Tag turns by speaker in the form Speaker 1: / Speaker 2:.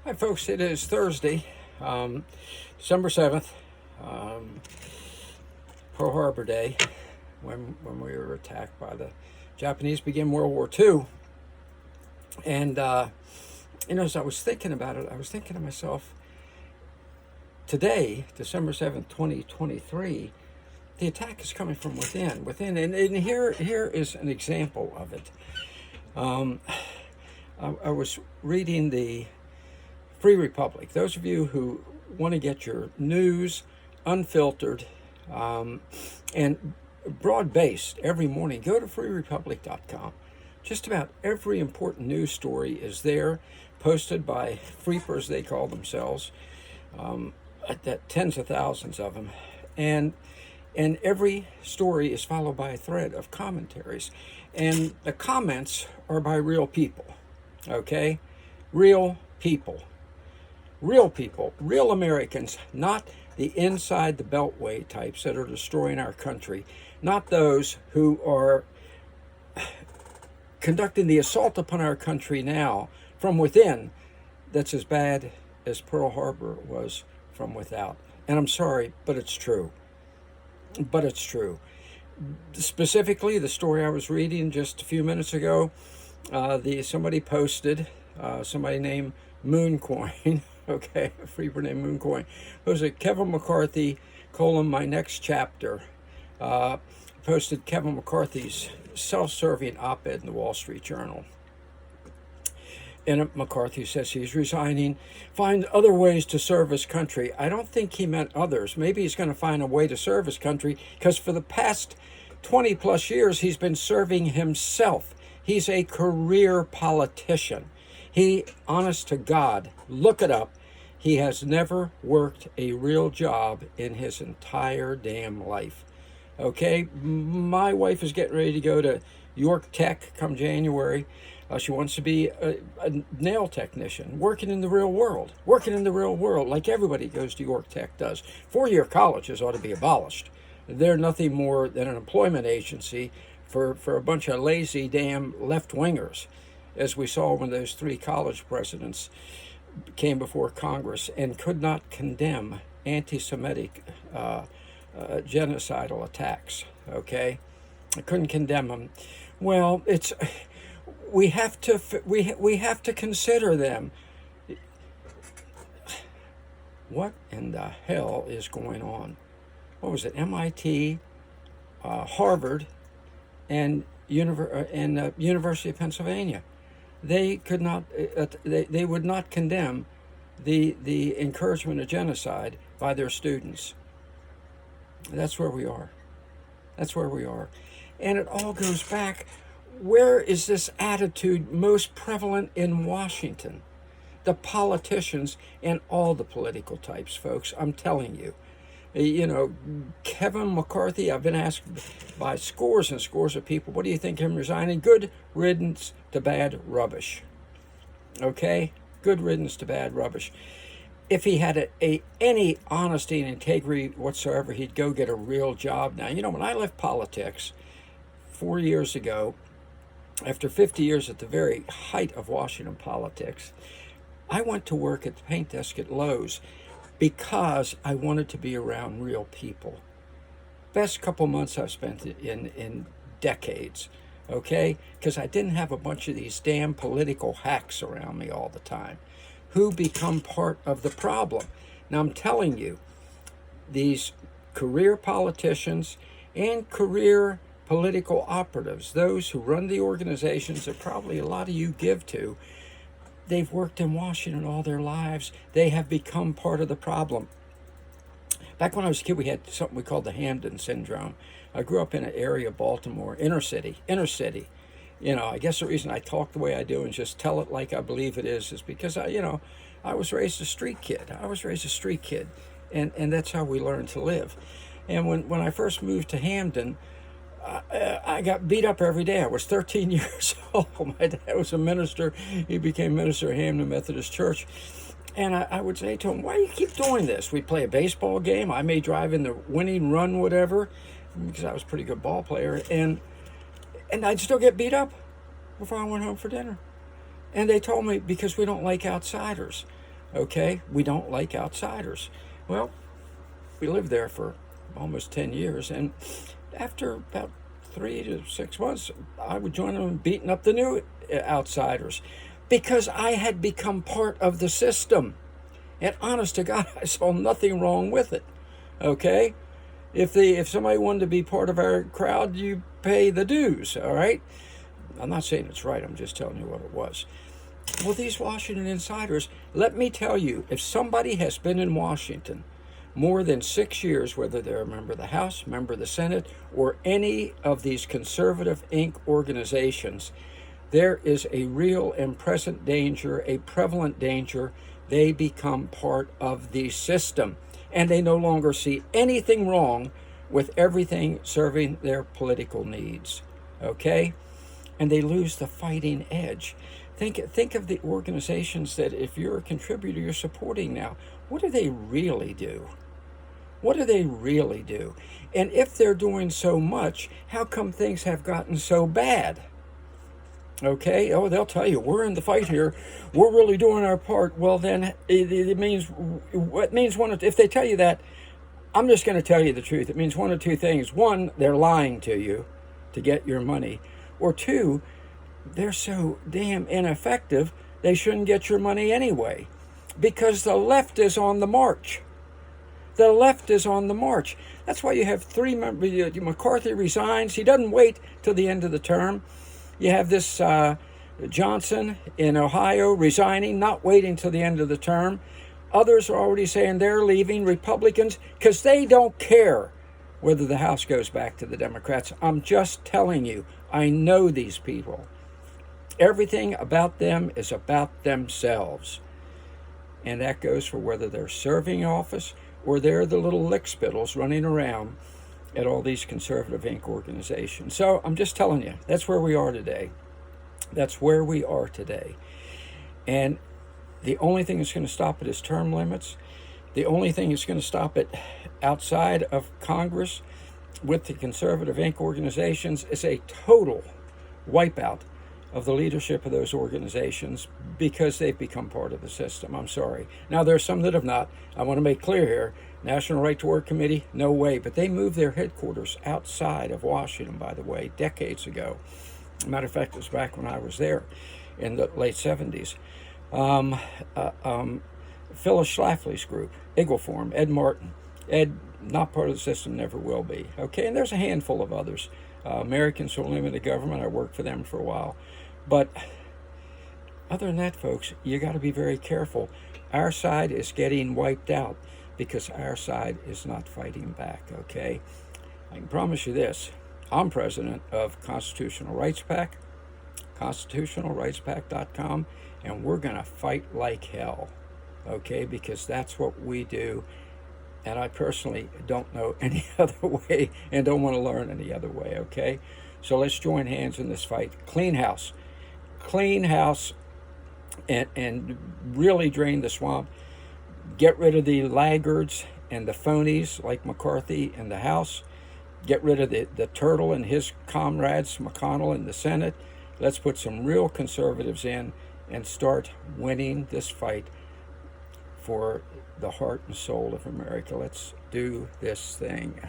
Speaker 1: Hi, folks. It is Thursday, December 7th, Pearl Harbor Day, when we were attacked by the Japanese, began World War II. And, as I was thinking about it, I was thinking to myself, today, December 7th, 2023, the attack is coming from within. And here is an example of it. I was reading the Free Republic. Those of you who want to get your news unfiltered and broad-based every morning, go to freerepublic.com. Just about every important news story is there, posted by Freepers, they call themselves, tens of thousands of them. And every story is followed by a thread of commentaries. And the comments are by real people, okay? Real people, real Americans, not the inside the beltway types that are destroying our country, not those who are conducting the assault upon our country now from within that's as bad as Pearl Harbor was from without. And I'm sorry, but it's true. Specifically, the story I was reading just a few minutes ago, somebody posted, somebody named Mooncoin, okay, a freeper named Mooncoin, posted Kevin McCarthy, my next chapter, posted Kevin McCarthy's self-serving op-ed in the Wall Street Journal. In it, McCarthy says he's resigning, find other ways to serve his country. I don't think he meant others. Maybe he's going to find a way to serve his country, because for the past 20 plus years, he's been serving himself. He's a career politician. He, honest to God, look it up, he has never worked a real job in his entire damn life. Okay, my wife is getting ready to go to York Tech come January. She wants to be a nail technician, working in the real world, like everybody goes to York Tech does. Four-year colleges ought to be abolished. They're nothing more than an employment agency for a bunch of lazy damn left-wingers, as we saw when those three college presidents came before Congress and could not condemn anti-Semitic genocidal attacks, okay? I couldn't condemn them. Well, we have to consider them. What in the hell is going on? What was it? MIT, Harvard, and University of Pennsylvania. They could not. They would not condemn the encouragement of genocide by their students. That's where we are. And it all goes back. Where is this attitude most prevalent in Washington? The politicians and all the political types, folks. I'm telling you. Kevin McCarthy, I've been asked by scores and scores of people, what do you think of him resigning? Good riddance to bad rubbish. Okay? Good riddance to bad rubbish. If he had any honesty and integrity whatsoever, he'd go get a real job now. When I left politics 4 years ago, after 50 years at the very height of Washington politics, I went to work at the paint desk at Lowe's because I wanted to be around real people. Best couple months I've spent in decades, okay? Because I didn't have a bunch of these damn political hacks around me all the time who become part of the problem. Now, I'm telling you, these career politicians and career political operatives, those who run the organizations that probably a lot of you give to, they've worked in Washington all their lives. They have become part of the problem. Back when I was a kid, we had something we called the Hamden syndrome. I grew up in an area of Baltimore, inner city. I guess the reason I talk the way I do and just tell it like I believe it is because I was raised a street kid. And that's how we learn to live. And when I first moved to Hamden, I got beat up every day. I was 13 years old. My dad was a minister. He became minister at Hamden Methodist Church. And I would say to him, why do you keep doing this? We'd play a baseball game. I may drive in the winning run, whatever, because I was a pretty good ball player. And I'd still get beat up before I went home for dinner. And they told me, because we don't like outsiders. Okay? We don't like outsiders. Well, we lived there for almost 10 years, and after about 3 to 6 months, I would join them in beating up the new outsiders because I had become part of the system. And honest to God, I saw nothing wrong with it. Okay? If somebody wanted to be part of our crowd, you pay the dues, all right? I'm not saying it's right, I'm just telling you what it was. Well, these Washington insiders, let me tell you, if somebody has been in Washington more than 6 years, whether they're a member of the House, member of the Senate, or any of these conservative Inc. organizations, there is a real and present danger, a prevalent danger. They become part of the system, and they no longer see anything wrong with everything serving their political needs. Okay? And they lose the fighting edge. Think of the organizations that, if you're a contributor, you're supporting now. What do they really do? What do they really do? And if they're doing so much, how come things have gotten so bad? Okay, oh, they'll tell you, we're in the fight here. We're really doing our part. Well, then it means, what means one, if they tell you that, I'm just going to tell you the truth. It means one of two things. One, they're lying to you to get your money. Or two, they're so damn ineffective, they shouldn't get your money anyway. Because the left is on the march. The left is on the march. That's why you have 3 members. McCarthy resigns. He doesn't wait till the end of the term. You have this Johnson in Ohio resigning, not waiting till the end of the term. Others are already saying they're leaving, Republicans, because they don't care whether the House goes back to the Democrats. I'm just telling you, I know these people. Everything about them is about themselves. And that goes for whether they're serving office or they're the little lickspittles running around at all these conservative Inc. organizations. So I'm just telling you, that's where we are today. That's where we are today. And the only thing that's going to stop it is term limits. The only thing that's going to stop it outside of Congress with the conservative Inc. organizations is a total wipeout of the leadership of those organizations because they've become part of the system. I'm sorry. Now, there's some that have not. I want to make clear here, National Right to Work Committee, no way. But they moved their headquarters outside of Washington, by the way, decades ago. Matter of fact, it was back when I was there in the late 70s. Phyllis Schlafly's group, Eagleform, Ed Martin. Ed, not part of the system, never will be. Okay, and there's a handful of others. Americans for Limited Government, I worked for them for a while. But other than that, folks, you got to be very careful. Our side is getting wiped out because our side is not fighting back, okay? I can promise you this. I'm president of Constitutional Rights PAC, constitutionalrightspac.com, and we're going to fight like hell, okay? Because that's what we do. And I personally don't know any other way and don't want to learn any other way, okay? So let's join hands in this fight. Clean house. Clean house and really drain the swamp. Get rid of the laggards and the phonies like McCarthy in the House. Get rid of the turtle and his comrades, McConnell in the Senate. Let's put some real conservatives in and start winning this fight for the heart and soul of America. Let's do this thing.